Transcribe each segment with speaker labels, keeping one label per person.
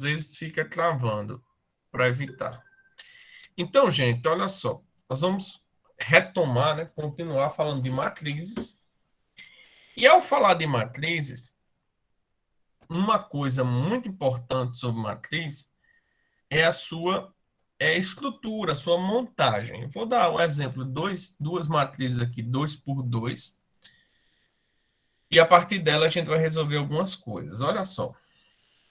Speaker 1: vezes fica travando para evitar. Então, gente, olha só. Nós vamos retomar, né, continuar falando de matrizes. E ao falar de matrizes, uma coisa muito importante sobre matriz é a sua estrutura, a sua montagem. Eu vou dar um exemplo, duas matrizes aqui, 2 por 2, e a partir dela a gente vai resolver algumas coisas. Olha só,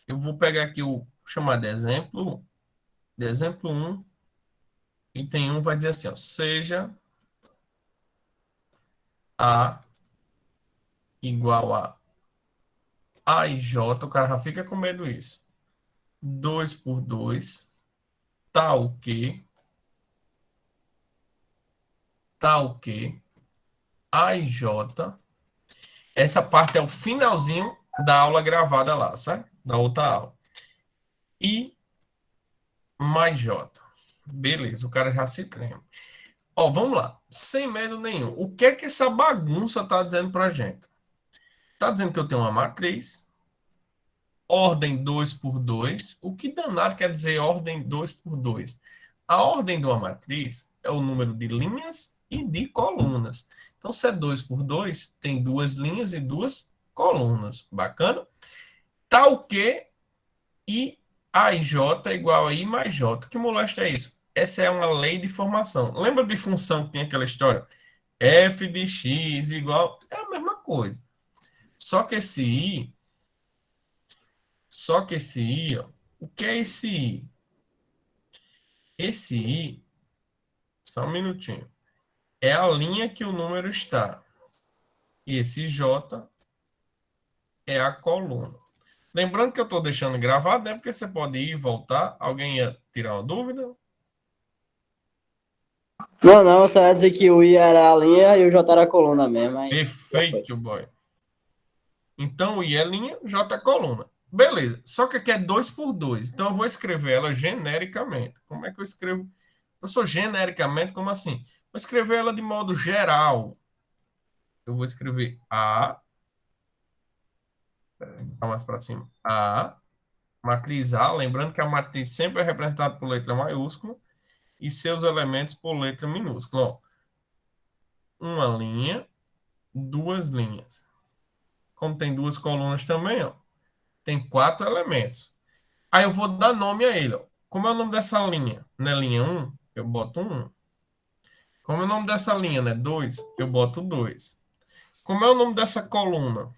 Speaker 1: eu vou pegar aqui o chamar de exemplo 1, item 1 vai dizer assim, ó, seja A igual a e J, o cara já fica com medo disso. 2 por 2, tal que, A e J. Essa parte é o finalzinho da aula gravada lá, certo? Da outra aula. I mais J. Beleza, o cara já se treina. Ó, vamos lá. Sem medo nenhum. O que é que essa bagunça tá dizendo pra gente? Tá dizendo que eu tenho uma matriz, ordem 2 por 2. O que danado quer dizer ordem 2 por 2? A ordem de uma matriz é o número de linhas e de colunas. Então, se é 2 por 2, tem duas linhas e duas colunas. Bacana? Tal que I a e J é igual a I mais J. Que molesta é isso? Essa é uma lei de formação. Lembra de função que tem aquela história? F de x igual... É a mesma coisa. Só que esse I... Só que esse I, ó, o que é esse I? Esse I, só um minutinho, é a linha que o número está. E esse J é a coluna. Lembrando que eu estou deixando gravado, né? Porque você pode ir e voltar. Alguém ia tirar uma dúvida?
Speaker 2: Não, não, só ia dizer que o I era a linha e o J era a coluna mesmo, aí já foi.
Speaker 1: Perfeito, boy. Então, o I é linha, J é coluna. Beleza. Só que aqui é 2 por 2. Então, eu vou escrever ela genericamente. Como é que eu escrevo? Eu sou genericamente, como assim? Vou escrever ela de modo geral. Eu vou escrever A, mais para cima, A, matriz A, lembrando que a matriz sempre é representada por letra maiúscula e seus elementos por letra minúscula. Ó, uma linha, duas linhas. Como tem duas colunas também, ó, tem quatro elementos. Aí eu vou dar nome a ele, ó. Como é o nome dessa linha? Na linha um, eu boto um 1. Como é o nome dessa linha, né? 2, eu boto 2. Como é o nome dessa coluna?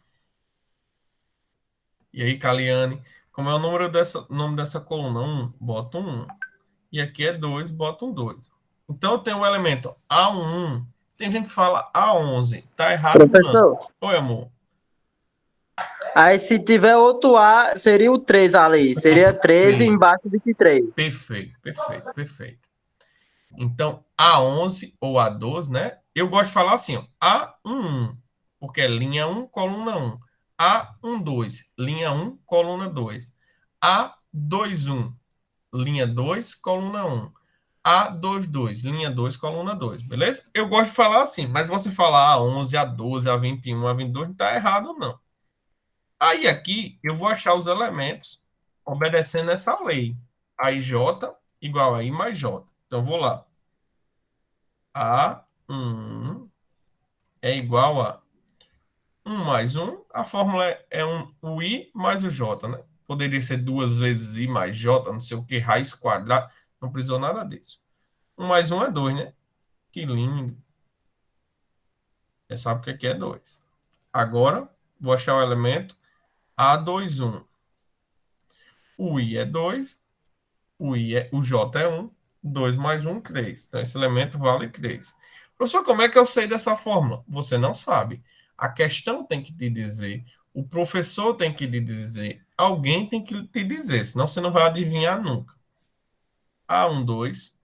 Speaker 1: E aí, Caliane, como é o nome dessa coluna? Um, boto um 1. E aqui é 2, boto um 2. Então, eu tenho o elemento A11. Tem gente que fala A11. Tá errado? Não.
Speaker 2: Professor,
Speaker 1: Oi, amor.
Speaker 2: aí se tiver outro A, seria o 3 ali. Seria 13
Speaker 1: Perfeito,
Speaker 2: embaixo de que 3.
Speaker 1: perfeito. Então, A11 ou A12, né? Eu gosto de falar assim, ó, A11, porque é linha um, coluna um. A12, linha um, coluna 2. A21, linha 2, coluna um. A22, linha 2, coluna 2, beleza? Eu gosto de falar assim, mas você falar A11, A12, A21, A22, não está errado, não. Aí aqui eu vou achar os elementos obedecendo essa lei. Aí J igual a I mais J. Então eu vou lá. A1 é igual a um mais um. A fórmula é o I mais o J, né? Poderia ser duas vezes I mais J, não sei o que, raiz quadrada. Não precisou nada disso. Um mais um é 2, né? Que lindo. Já sabe o que aqui é 2. Agora, vou achar o elemento A21. O I é 2. O J é um. 2 mais um, 3. Então, esse elemento vale 3. Professor, como é que eu sei dessa fórmula? Você não sabe. A questão tem que te dizer. O professor tem que lhe dizer. Alguém tem que te dizer. Senão você não vai adivinhar nunca. A1, 2.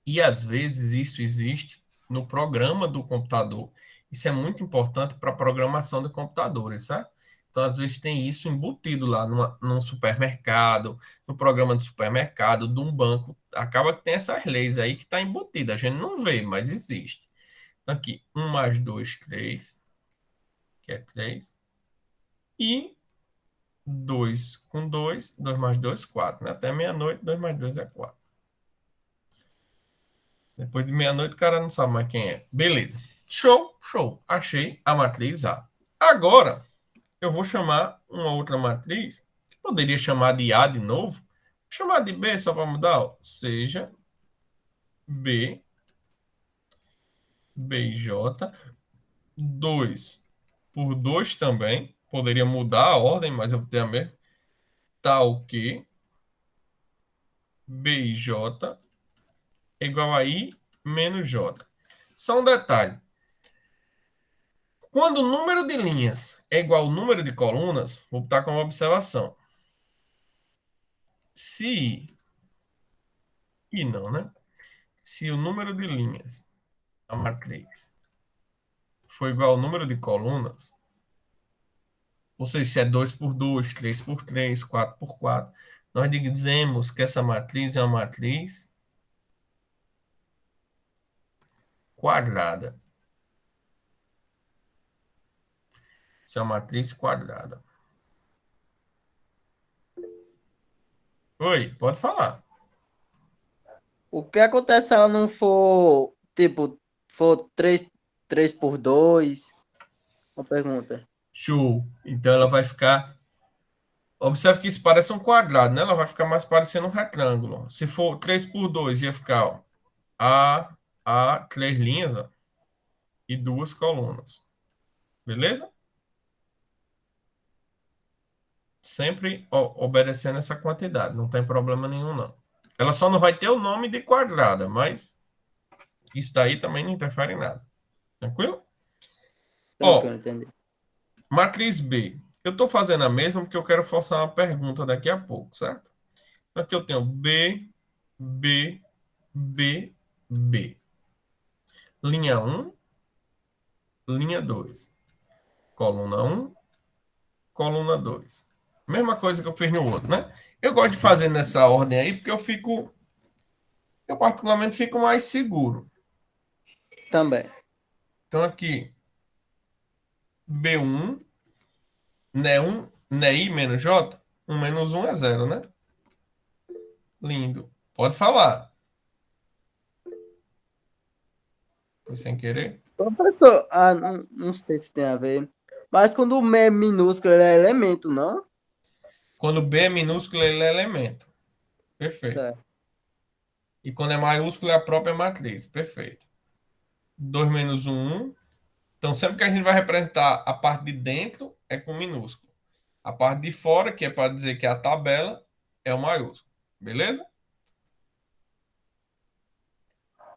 Speaker 1: E às vezes isso existe no programa do computador. Isso é muito importante para a programação de computadores, certo? Então, às vezes tem isso embutido lá num supermercado, no programa de supermercado, de um banco. Acaba que tem essas leis aí que está embutida. A gente não vê, mas existe. Então, aqui, um mais 2, 3, que é 3. E 2 com 2, 2 mais 2, 4, né? Até meia-noite, 2 mais 2 é 4. Depois de meia-noite, o cara não sabe mais quem é. Beleza. Show, show. Achei a matriz A. Agora, eu vou chamar uma outra matriz, que poderia chamar de A de novo. Vou chamar de B só para mudar, ó. Seja B, BJ, 2 por 2 também. Poderia mudar a ordem, mas eu tenho a mesma. Tal que BJ é igual a I menos J. Só um detalhe. Quando o número de linhas é igual ao número de colunas, vou botar como observação. Se, e não, né? Se o número de linhas da matriz for igual ao número de colunas, ou seja, se é 2 por 2, 3 por 3, 4 por 4, nós dizemos que essa matriz é uma matriz quadrada. Isso é uma matriz quadrada. Oi, pode falar.
Speaker 2: O que acontece se ela não for, tipo, for três por 2? Uma pergunta.
Speaker 1: Show. Então ela vai ficar. Observe que isso parece um quadrado, né? Ela vai ficar mais parecendo um retângulo. Se for 3 por 2, ia ficar, ó, três linhas, ó, e duas colunas. Beleza? Sempre obedecendo essa quantidade. Não tem problema nenhum, não. Ela só não vai ter o nome de quadrada, mas isso daí também não interfere em nada. Tranquilo?
Speaker 2: Tranquilo,
Speaker 1: Ó,
Speaker 2: entendi.
Speaker 1: matriz B. Eu estou fazendo a mesma porque eu quero forçar uma pergunta daqui a pouco, certo? Aqui eu tenho B, B, B, B. Linha um, linha 2, coluna um, coluna 2. Mesma coisa que eu fiz no outro, né? Eu gosto de fazer nessa ordem aí porque eu particularmente fico mais seguro.
Speaker 2: Também.
Speaker 1: Então aqui, B1, né 1, né I menos J, 1 menos 1 é zero, né? Lindo. Pode falar. Foi sem querer.
Speaker 2: Professor, não sei se tem a ver. Mas quando o M é minúsculo, ele é elemento, não?
Speaker 1: Quando B é minúsculo, ele é elemento. Perfeito.
Speaker 2: Certo.
Speaker 1: E quando é maiúsculo, é a própria matriz. Perfeito. 2 menos 1, 1. Então, sempre que a gente vai representar a parte de dentro, é com minúsculo. A parte de fora, que é para dizer que é a tabela, é o maiúsculo. Beleza?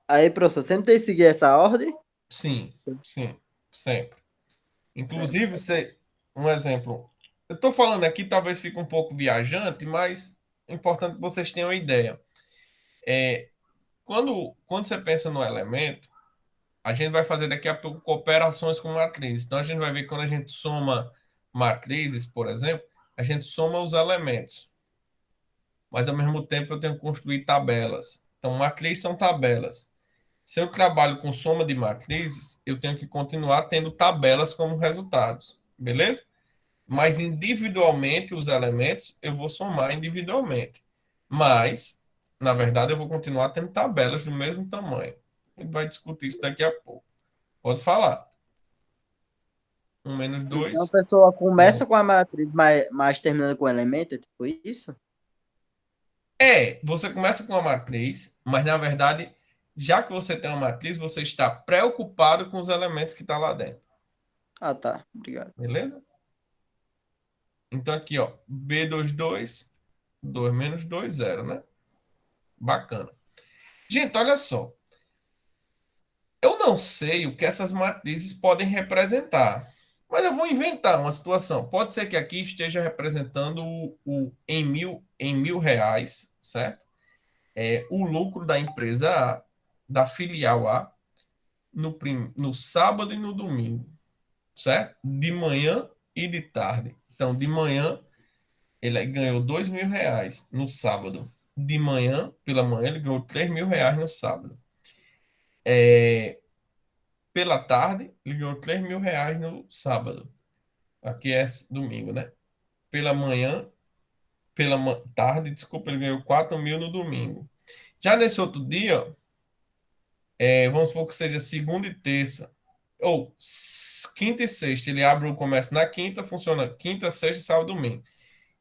Speaker 2: Aí, professor, sempre tem que seguir essa ordem?
Speaker 1: Sim, sim, sempre.
Speaker 2: Sempre.
Speaker 1: Inclusive, um exemplo. Eu estou falando aqui, talvez fique um pouco viajante, mas é importante que vocês tenham uma ideia. Quando você pensa no elemento, a gente vai fazer daqui a pouco operações com matrizes. Então, a gente vai ver que quando a gente soma matrizes, por exemplo, a gente soma os elementos. Mas ao mesmo tempo eu tenho que construir tabelas. Então, matriz são tabelas. Se eu trabalho com soma de matrizes, eu tenho que continuar tendo tabelas como resultados, beleza? Mas individualmente os elementos eu vou somar individualmente. Mas, na verdade, eu vou continuar tendo tabelas do mesmo tamanho. A gente vai discutir isso daqui a pouco. Pode falar. Um menos
Speaker 2: Então a
Speaker 1: dois.
Speaker 2: pessoa
Speaker 1: Bom.
Speaker 2: começa com a matriz, mas termina com o elemento, é tipo isso?
Speaker 1: Você começa com uma matriz, mas na verdade, já que você tem uma matriz, você está preocupado com os elementos que estão lá dentro.
Speaker 2: Ah, tá. Obrigado.
Speaker 1: Beleza? Então aqui, ó, B22, 2 menos 2 zero, né? Bacana. Gente, olha só. Eu não sei o que essas matrizes podem representar, mas eu vou inventar uma situação. Pode ser que aqui esteja representando em mil reais, certo? O lucro da empresa A, da filial A, no sábado e no domingo, certo? De manhã e de tarde. Então, de manhã, ele ganhou 2 mil reais no sábado. De manhã, pela manhã, ele ganhou 3 mil reais no sábado. Pela tarde, ele ganhou 3 mil reais no sábado. Aqui é domingo, né? pela manhã, tarde, desculpa, ele ganhou 4.000 no domingo. Já nesse outro dia, vamos supor que seja segunda e terça, ou quinta e sexta, ele abre o comércio na quinta, funciona quinta, sexta, sábado, domingo.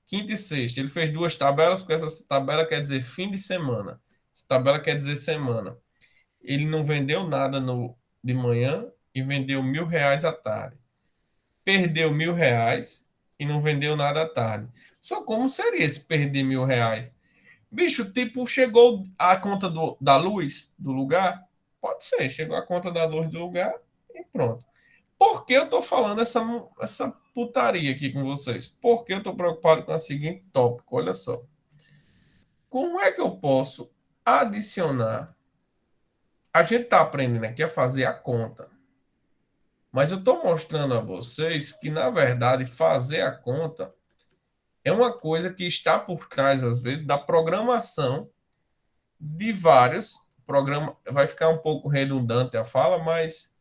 Speaker 1: Quinta e sexta, ele fez duas tabelas, porque essa tabela quer dizer fim de semana. Essa tabela quer dizer semana. Ele não vendeu nada de manhã e vendeu R$ 1.000 à tarde. Perdeu R$ 1.000 e não vendeu nada à tarde. Só como seria esse perder R$ 1.000? Bicho, tipo, chegou a conta da luz do lugar? Pode ser, chegou a conta da luz do lugar e pronto. Por que eu tô falando essa putaria aqui com vocês? Porque eu tô preocupado com o seguinte tópico, olha só. Como é que eu posso adicionar? A gente tá aprendendo aqui a fazer a conta, mas eu tô mostrando a vocês que, na verdade, fazer a conta é uma coisa que está por trás, às vezes, da programação de vários programas. Vai ficar um pouco redundante a fala, mas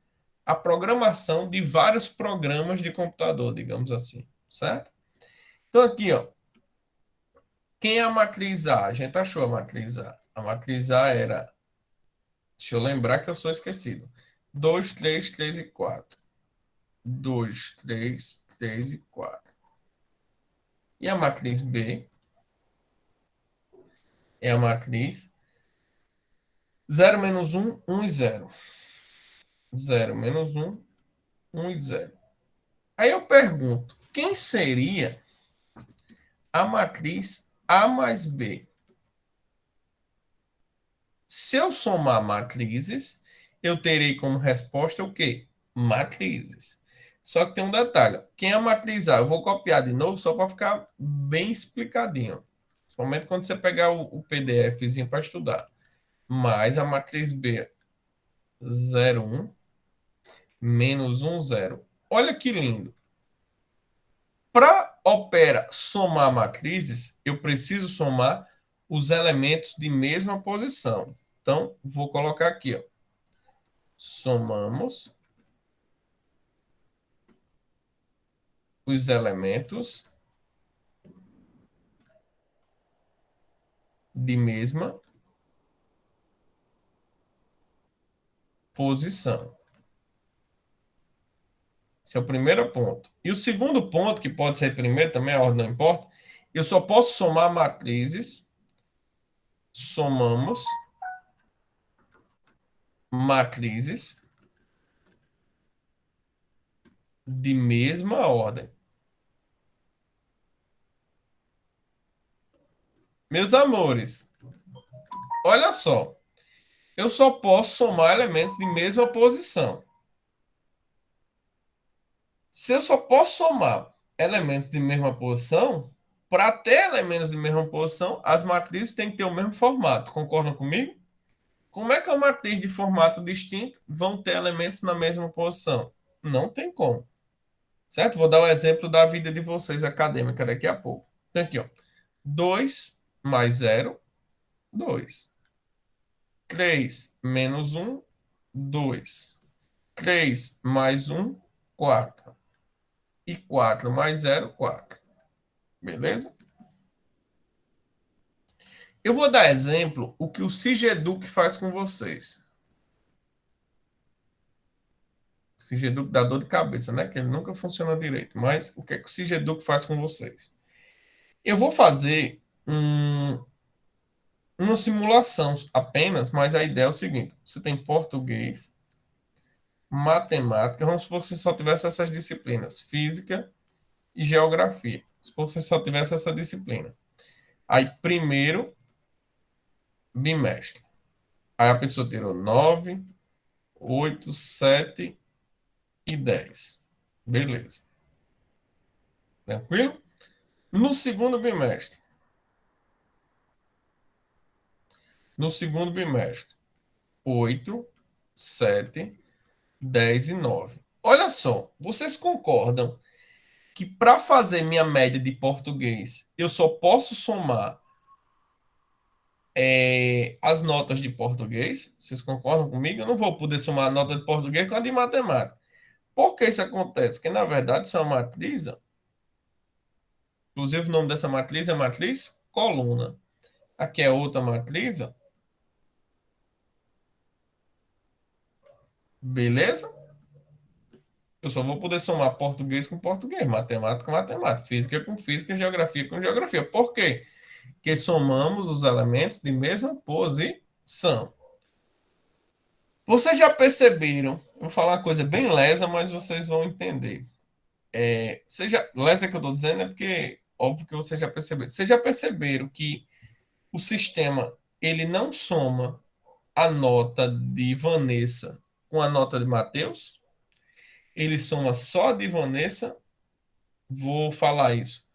Speaker 1: a programação de vários programas de computador, digamos assim, certo? Então, aqui, ó, quem é a matriz A? A gente achou a matriz A. A matriz A era, deixa eu lembrar que eu sou esquecido: 2, 3, 3 e 4. 2, 3, 3 e 4. E a matriz B é a matriz 0 menos 1, 1 e 0. 0 menos 1, 1 e 0. Aí eu pergunto, quem seria a matriz A mais B? Se eu somar matrizes, eu terei como resposta o quê? Matrizes. Só que tem um detalhe. Quem é a matriz A? Eu vou copiar de novo só para ficar bem explicadinho. Principalmente quando você pegar o PDFzinho para estudar. Mais a matriz B, 0, 1, menos 1, 0. Olha que lindo. Para somar matrizes, eu preciso somar os elementos de mesma posição. Então, vou colocar aqui, ó. Somamos os elementos de mesma posição. Esse é o primeiro ponto. E o segundo ponto, que pode ser primeiro, também a ordem não importa, eu só posso somar matrizes. Somamos matrizes de mesma ordem. Meus amores, olha só. Eu só posso somar elementos de mesma posição. Se eu só posso somar elementos de mesma posição, para ter elementos de mesma posição, as matrizes têm que ter o mesmo formato. Concordam comigo? Como é que uma matriz de formato distinto vão ter elementos na mesma posição? Não tem como. Certo? Vou dar o exemplo da vida de vocês acadêmica daqui a pouco. Então, aqui, ó. 2 mais 0, 2. 3 menos 1, 2. 3 mais 1, 4. E 4 mais 0, 4. Beleza? Eu vou dar exemplo o que o Sigeduc faz com vocês. O Sigeduc dá dor de cabeça, né? Que ele nunca funciona direito. Mas o que é que o Sigeduc faz com vocês? Eu vou fazer uma simulação apenas, mas a ideia é o seguinte: você tem português, matemática, vamos supor que você só tivesse essas disciplinas, física e geografia. Se você só tivesse essa disciplina. Aí, primeiro bimestre. Aí a pessoa tirou 9, 8, 7 e 10. Beleza. Tranquilo? No segundo bimestre. No segundo bimestre. 8, 7, 10 e 9. Olha só, vocês concordam que para fazer minha média de português, eu só posso somar as notas de português? Vocês concordam comigo? Eu não vou poder somar a nota de português com a de matemática. Por que isso acontece? Porque, na verdade, isso é uma matriz, ó, Inclusive, o nome dessa matriz é matriz coluna. Aqui é outra matriz, ó. Beleza? Eu só vou poder somar português com português, matemática com matemática, física com física, geografia com geografia. Por quê? Porque somamos os elementos de mesma posição. Vocês já perceberam? Eu vou falar uma coisa bem lesa, mas vocês vão entender. Lesa que eu estou dizendo é porque, óbvio que vocês já perceberam. Vocês já perceberam que o sistema ele não soma a nota de Vanessa com a nota de Matheus? Ele soma só a de Vanessa. Vou falar isso.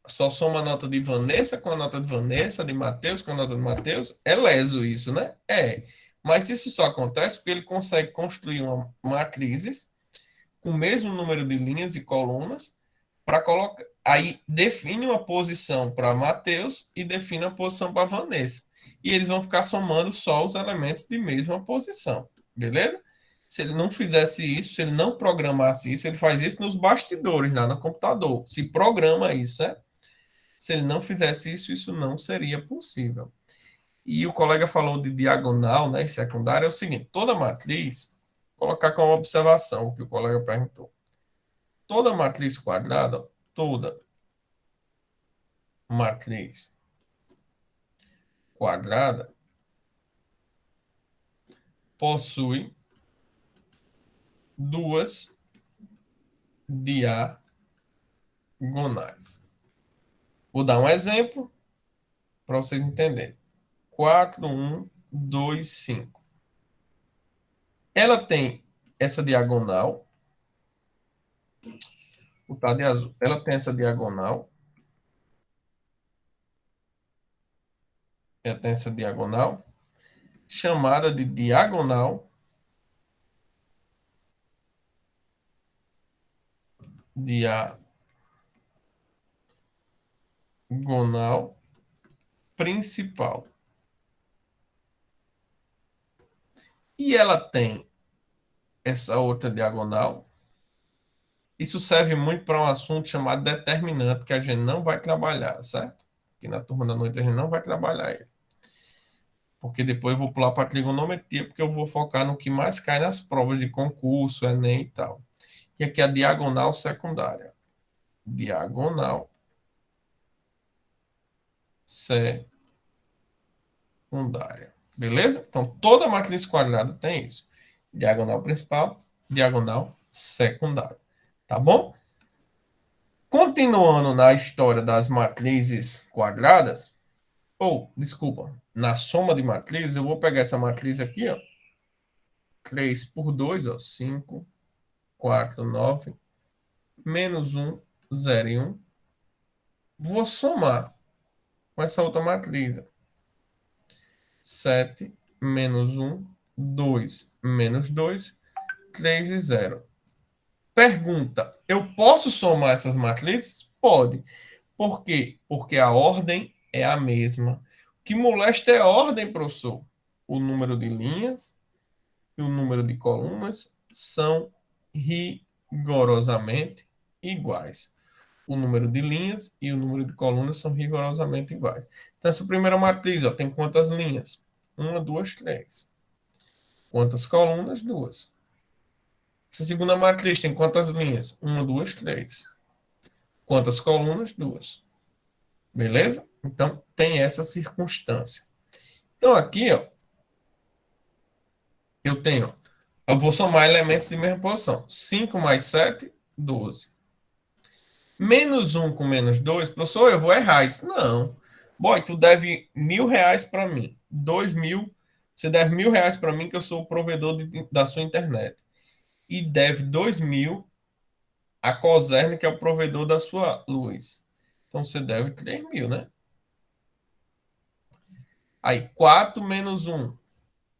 Speaker 1: Só soma a nota de Vanessa com a nota de Vanessa, de Matheus com a nota de Matheus. É leso isso, né? É. Mas isso só acontece porque ele consegue construir uma matrizes com o mesmo número de linhas e colunas para colocar. Aí define uma posição para Matheus e define uma posição para Vanessa. E eles vão ficar somando só os elementos de mesma posição. Beleza? Se ele não fizesse isso, se ele não programasse isso, ele faz isso nos bastidores, lá no computador. Se programa isso, né? Se ele não fizesse isso, isso não seria possível. E o colega falou de diagonal, né, secundária, é o seguinte, toda matriz, colocar como observação o que o colega perguntou. Toda matriz quadrada, toda matriz quadrada possui duas diagonais. Vou dar um exemplo para vocês entenderem. 4, 1, 2, 5. Ela tem essa diagonal, o tá de azul. Ela tem essa diagonal, ela tem essa diagonal, chamada de diagonal diagonal principal. E ela tem essa outra diagonal. Isso serve muito para um assunto chamado determinante, que a gente não vai trabalhar, certo? Que na turma da noite a gente não vai trabalhar ele. Porque depois eu vou pular para trigonometria, porque eu vou focar no que mais cai nas provas de concurso, Enem e tal. E aqui é a diagonal secundária. Diagonal secundária. Beleza? Então, toda matriz quadrada tem isso. Diagonal principal, diagonal secundária. Tá bom? Continuando na história das matrizes quadradas, ou, desculpa, na soma de matrizes, eu vou pegar essa matriz aqui, ó. 3 por 2, ó. 5, 4, 9, menos 1, 0 e 1. Vou somar com essa outra matriz. 7 menos 1, 2 menos 2, 3 e 0. Pergunta: eu posso somar essas matrizes? Pode. Por quê? Porque a ordem é a mesma. O que molesta é a ordem, professor. O número de linhas e o número de colunas são rigorosamente iguais. O número de linhas e o número de colunas são rigorosamente iguais. Então, essa primeira matriz, ó, tem quantas linhas? Uma, duas, três. Quantas colunas? Duas. Essa segunda matriz tem quantas linhas? Uma, duas, três. Quantas colunas? Duas. Beleza? Então, tem essa circunstância. Então, aqui, ó, eu tenho, eu vou somar elementos de mesma posição. 5 mais 7, 12. Menos um com menos 2, professor, eu vou errar isso. Não. Boy, tu deve R$ 1.000 para mim. 2.000. Você deve R$ 1.000 para mim, que eu sou o provedor da sua internet. E deve 2.000 a Cosern, que é o provedor da sua luz. Então você deve 3.000, né? Aí, 4 menos um.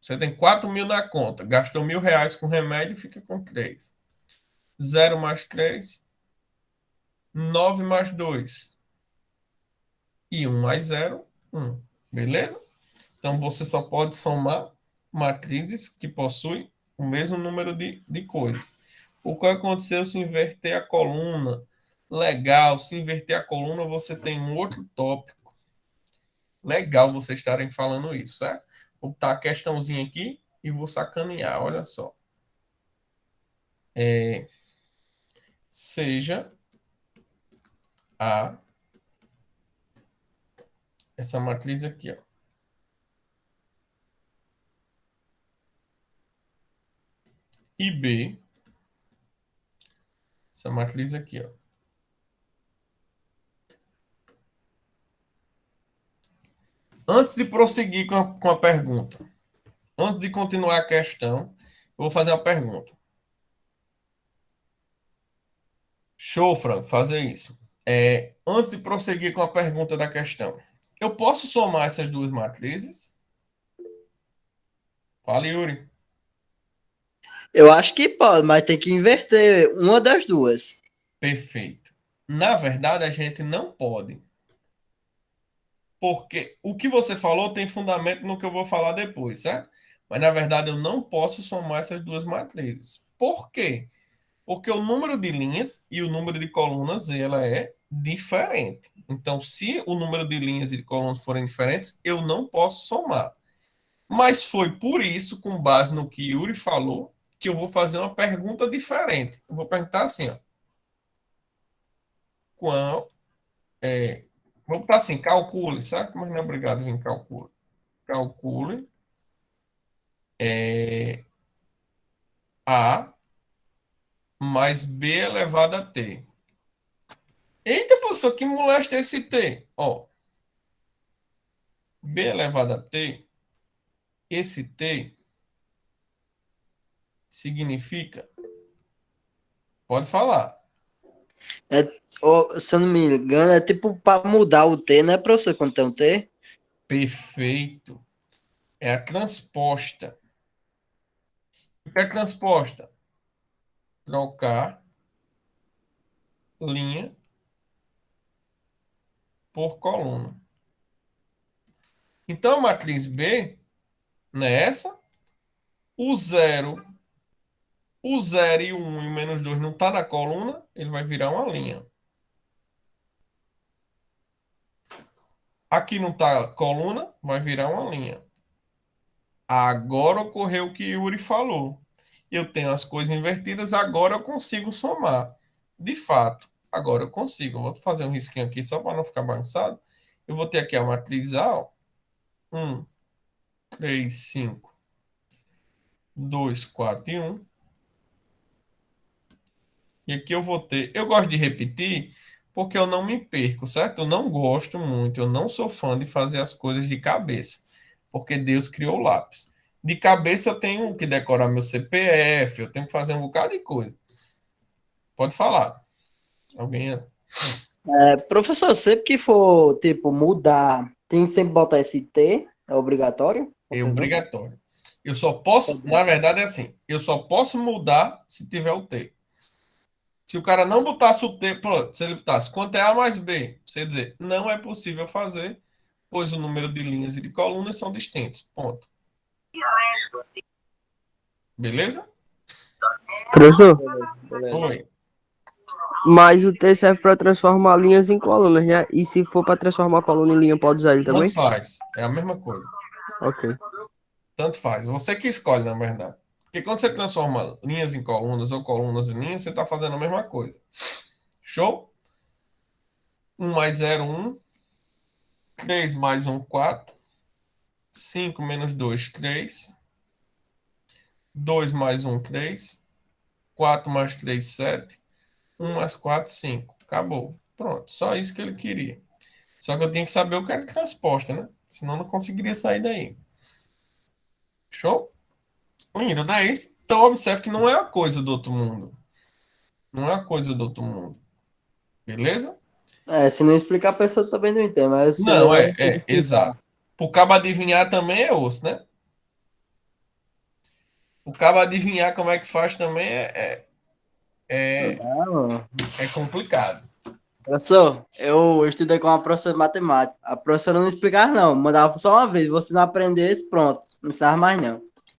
Speaker 1: Você tem 4.000 na conta. Gastou R$ 1.000 com remédio e fica com 3. 0 mais 3. 9 mais 2. E 1 mais 0, 1. Beleza? Então você só pode somar matrizes que possuem o mesmo número de coisas. O que aconteceu se inverter a coluna Legal. Se inverter a coluna, você tem um outro tópico. Legal vocês estarem falando isso, certo? Vou botar a questãozinha aqui e vou sacanear. Olha só. Seja a essa matriz aqui, ó. E B, essa matriz aqui, ó. Antes de prosseguir com a pergunta, antes de continuar a questão, eu vou fazer uma pergunta. Show, Franco, fazer isso. Antes de prosseguir com a pergunta da questão, eu posso somar essas duas matrizes? Fala, Yuri.
Speaker 2: Eu acho que pode, mas tem que inverter uma das duas.
Speaker 1: Perfeito. Na verdade, a gente não pode. Porque o que você falou tem fundamento no que eu vou falar depois, certo? Mas na verdade eu não posso somar essas duas matrizes. Por quê? Porque o número de linhas e o número de colunas ela é diferente. Então, se o número de linhas e de colunas forem diferentes, eu não posso somar. Mas foi por isso, com base no que Yuri falou, que eu vou fazer uma pergunta diferente. Eu vou perguntar assim, ó. Qual é, vou botar assim, calcule, certo? Mas não é obrigado em calcule. Calcule A mais B elevado a T. Eita, professor, que molesta esse T? Ó, B elevado a T, esse T significa, pode falar,
Speaker 2: É, se eu não me engano, é tipo para mudar o T, né, professor, quando tem um T?
Speaker 1: perfeito, é a transposta. O que é transposta? Trocar linha por coluna. Então, a matriz B, nessa, o zero, o 0 e o 1 e o menos 2 não está na coluna, ele vai virar uma linha. Aqui não está coluna, vai virar uma linha. Agora ocorreu o que Yuri falou. Eu tenho as coisas invertidas, agora eu consigo somar. De fato, agora eu consigo. Eu vou fazer um risquinho aqui só para não ficar bagunçado. Eu vou ter aqui a matriz A, ó. 1, 3, 5, 2, 4 e 1. E aqui eu vou ter. Eu gosto de repetir porque eu não me perco, certo? Eu não gosto muito, eu não sou fã de fazer as coisas de cabeça, porque Deus criou o lápis. De cabeça eu tenho que decorar meu CPF, eu tenho que fazer um bocado de coisa. Pode falar. Alguém
Speaker 2: É, professor, sempre que for, tipo, mudar, tem que sempre botar esse T, é obrigatório? Uma
Speaker 1: é
Speaker 2: pergunta.
Speaker 1: obrigatório. Eu só posso, na verdade é assim, eu só posso mudar se tiver o T. Se o cara não botasse o T, pronto, se ele botasse quanto é A mais B, você dizer, não é possível fazer, pois o número de linhas e de colunas são distintos. Ponto. Beleza?
Speaker 3: Professor,
Speaker 2: Beleza.
Speaker 1: Oi.
Speaker 3: mas o T serve para transformar linhas em colunas, né? E se for para transformar coluna em linha, pode usar ele
Speaker 1: Tanto
Speaker 3: também?
Speaker 1: faz. É a mesma coisa.
Speaker 3: Ok.
Speaker 1: Tanto faz. Você que escolhe, na verdade. Porque quando você transforma linhas em colunas ou colunas em linhas, você está fazendo a mesma coisa. Show? 1 mais 0, 1. 3 mais 1, 4. 5 menos 2, 3. 2 mais 1, 3. 4 mais 3, 7. 1 mais 4, 5. Acabou. Pronto. Só isso que ele queria. Só que eu tinha que saber o que era transposta, né? Senão eu não conseguiria sair daí. Show? Ainda não é isso. Então observe que não é a coisa do outro mundo. Não é a coisa do outro mundo. Beleza?
Speaker 2: É, se não explicar, a pessoa também não entende, mas você
Speaker 1: Não,
Speaker 2: vai ter que
Speaker 1: exato.
Speaker 2: explicar.
Speaker 1: O cabo adivinhar também é osso, né? O cabo adivinhar como é que faz também é,
Speaker 2: Não,
Speaker 1: é complicado.
Speaker 2: professor, eu estudei com uma professora de matemática. A professora não explicava, não. Mandava só uma vez. Se você não aprendesse, pronto. Não precisava mais, não.